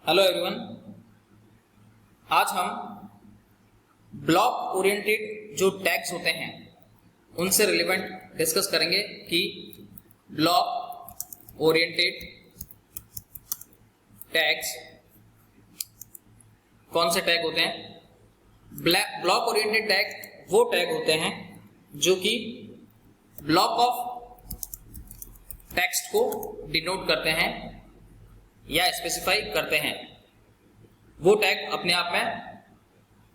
Hello everyone. आज हम block oriented जो टैग्स होते हैं उनसे रिलेवेंट डिस्कस करेंगे कि ब्लॉक ओरिएंटेड टैग्स कौन से टैग होते हैं। ब्लॉक ओरिएंटेड टैग वो टैग होते हैं जो कि ब्लॉक ऑफ टेक्स्ट को डिनोट करते हैं या स्पेसिफाई करते हैं। वो टैग अपने आप में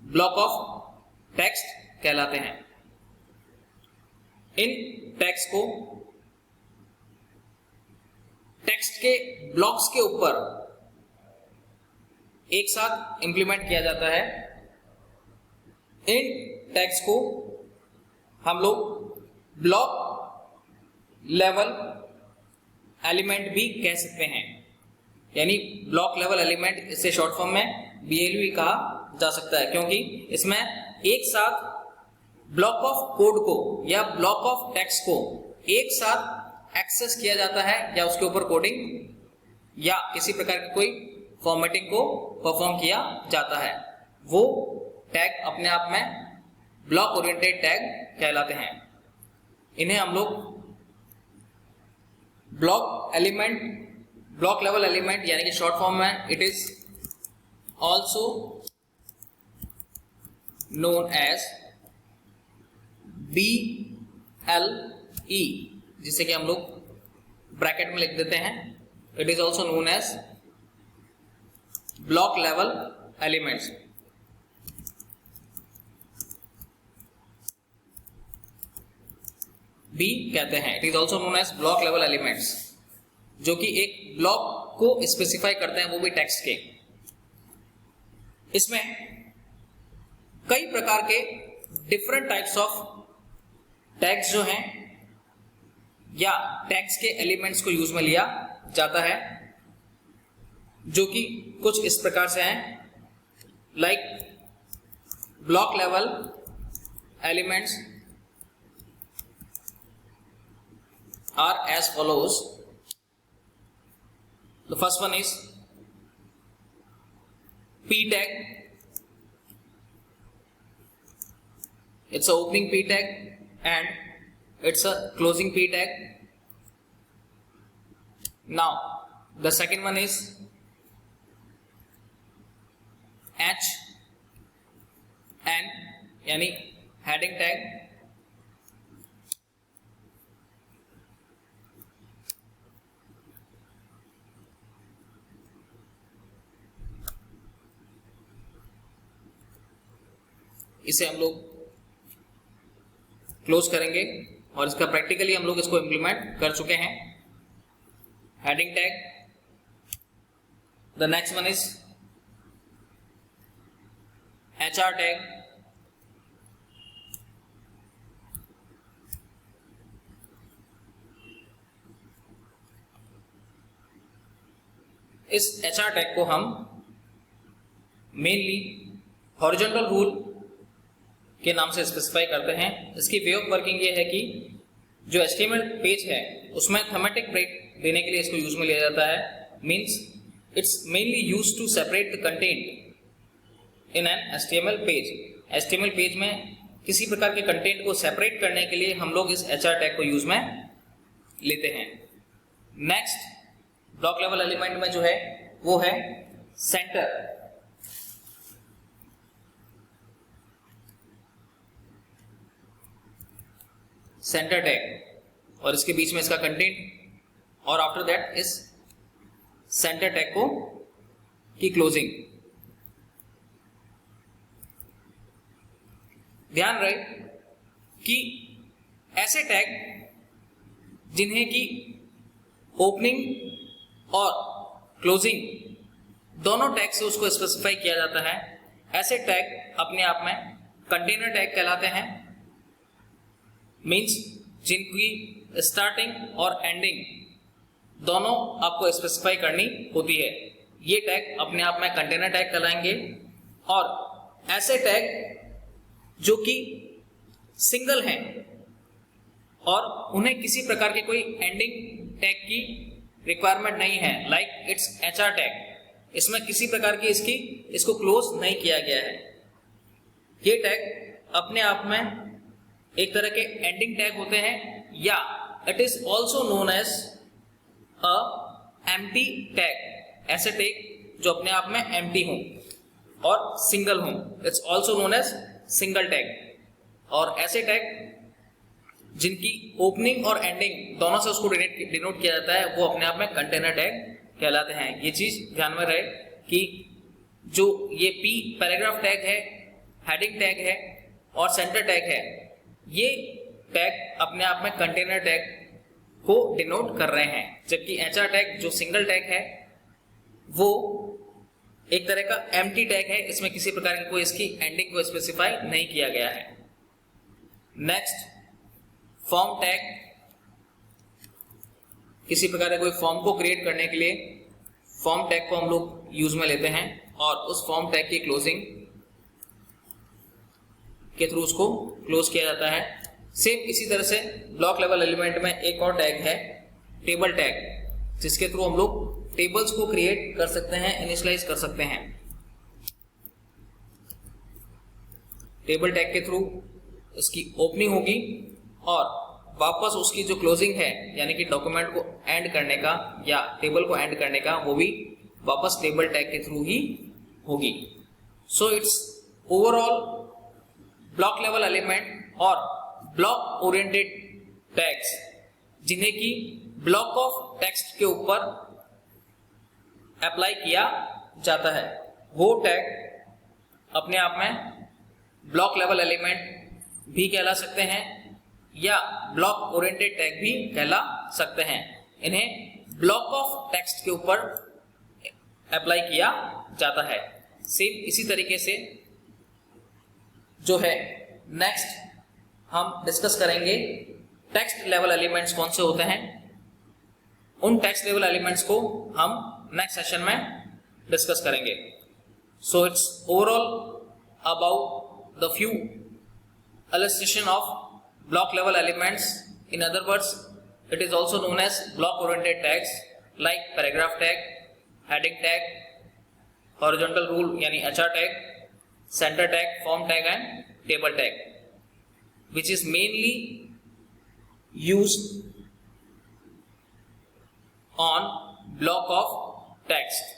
ब्लॉक ऑफ टेक्स्ट कहलाते हैं। इन टैग्स को टेक्स्ट के ब्लॉक्स के ऊपर एक साथ इंप्लीमेंट किया जाता है। इन टैग्स को हम लोग ब्लॉक लेवल एलिमेंट भी कह सकते हैं, यानी ब्लॉक लेवल एलिमेंट, इसे शॉर्ट फॉर्म में BLE कहा जा सकता है, क्योंकि इसमें एक साथ ब्लॉक ऑफ कोड को या ब्लॉक ऑफ टेक्स्ट को एक साथ एक्सेस किया जाता है या उसके ऊपर कोडिंग या किसी प्रकार की कोई फॉर्मेटिंग को परफॉर्म किया जाता है। वो टैग अपने आप में ब्लॉक ओरिएंटेड टैग कहलाते हैं। इन्हें हम लोग ब्लॉक लेवल एलिमेंट यानी कि शॉर्ट फॉर्म में it is also known as BLE, जिसे कि हम लोग ब्रैकेट में लिख देते हैं। It is also known as block level elements. B कहते हैं, it is also known as block level elements, जो कि एक ब्लॉक को स्पेसिफाई करते हैं, वो भी टेक्स्ट के। इसमें कई प्रकार के डिफरेंट टाइप्स ऑफ टैग्स जो हैं या टैग्स के एलिमेंट्स को यूज में लिया जाता है, जो कि कुछ इस प्रकार से हैं। Like block level elements are as follows. The first one is P tag. It's a opening P tag and it's a closing P tag. Now the second one is HN, यानी heading tag. इसे हम लोग close करेंगे और इसका practically हम लोग इसको इंप्लीमेंट कर चुके हैं। Heading tag. The next one is HR tag. इस HR टैग को हम मेनली हॉरिजॉन्टल रूल के नाम से स्पेसिफाई करते हैं। इसकी वे ऑफ वर्किंग ये है कि जो HTML पेज है उसमें थीमेटिक ब्रेक देने के लिए इसको यूज में लिया जाता है। Means it's mainly used to separate the content in an HTML page. HTML page में किसी प्रकार के कंटेंट को सेपरेट करने के लिए हम लोग इस HR टैग को यूज में लेते हैं। नेक्स्ट ब्लॉक लेवल एलिमेंट में जो है वो है सेंटर। सेंटर टैग और इसके बीच में इसका कंटेंट और आफ्टर दैट इस सेंटर टैग को की क्लोजिंग। ध्यान रहे कि ऐसे टैग जिन्हें की ओपनिंग और क्लोजिंग दोनों टैग से उसको स्पेसिफाई किया जाता है, ऐसे टैग अपने आप में कंटेनर टैग कहलाते हैं। मीन्स जिनकी स्टार्टिंग और एंडिंग दोनों आपको स्पेसिफाई करनी होती है, ये टैग अपने आप में कंटेनर टैग कहलाएंगे। और ऐसे टैग जो कि सिंगल हैं और उन्हें किसी प्रकार के कोई एंडिंग टैग की रिक्वायरमेंट नहीं है, लाइक इट्स HR टैग। इसमें किसी प्रकार की इसको क्लोज नहीं किया गया है। ये टैग अपने आप में एक तरह के एंडिंग टैग होते हैं, या it is also known as a empty tag. ऐसे टैग जो अपने आप में एम्प्टी हों और सिंगल हों, it's also known as single tag. और ऐसे टैग जिनकी ओपनिंग और एंडिंग दोनों से उसको डिनोट किया जाता है, वो अपने आप में कंटेनर टैग कहलाते हैं। ये चीज ध्यान में रहे कि जो ये पी पैराग्राफ टैग है, हेडिंग टैग है और सेंटर टैग है, ये टैग अपने आप में कंटेनर टैग को डिनोट कर रहे हैं। जबकि एचआर टैग जो सिंगल टैग है वो एक तरह का एम्प्टी टैग है, इसमें किसी प्रकार की कोई इसकी एंडिंग को स्पेसिफाई नहीं किया गया है। Next, form tag. किसी प्रकार के कोई फॉर्म को क्रिएट करने के लिए फॉर्म टैग को हम लोग यूज में लेते हैं और उस फॉर्म टैग की क्लोजिंग के थ्रू उसको क्लोज किया जाता है। सेम इसी तरह से ब्लॉक लेवल एलिमेंट में एक और टैग है टेबल टैग, जिसके थ्रू हम लोग टेबल्स को क्रिएट कर सकते हैं, इनिशियलाइज कर सकते हैं। टेबल टैग के थ्रू इसकी ओपनिंग होगी और वापस उसकी जो क्लोजिंग है, यानी कि डॉक्यूमेंट को एंड करने का या टेबल को एंड करने का, वो भी वापस टेबल टैग के थ्रू ही होगी। So it's overall block level element और ब्लॉक ओरिएंटेड टैग्स, जिन्हें कि ब्लॉक ऑफ टेक्स्ट के ऊपर अप्लाई किया जाता है, वो टैग अपने आप में ब्लॉक लेवल एलिमेंट भी कहला सकते हैं या ब्लॉक ओरिएंटेड टैग भी कहला सकते हैं। इन्हें ब्लॉक ऑफ टेक्स्ट के ऊपर अप्लाई किया जाता है। सेम इसी तरीके से जो है नेक्स्ट हम डिस्कस करेंगे टेक्स्ट लेवल एलिमेंट्स कौन से होते हैं। उन टेक्स्ट लेवल एलिमेंट्स को हम नेक्स्ट सेशन में डिस्कस करेंगे। So it's overall about the few illustration of block level elements. In other words, it is also known as block oriented tags like paragraph tag, heading tag, horizontal rule यानी HR tag, center tag, form tag and table tag, which is mainly used on block of text.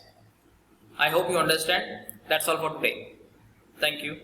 I hope you understand. That's all for today. Thank you.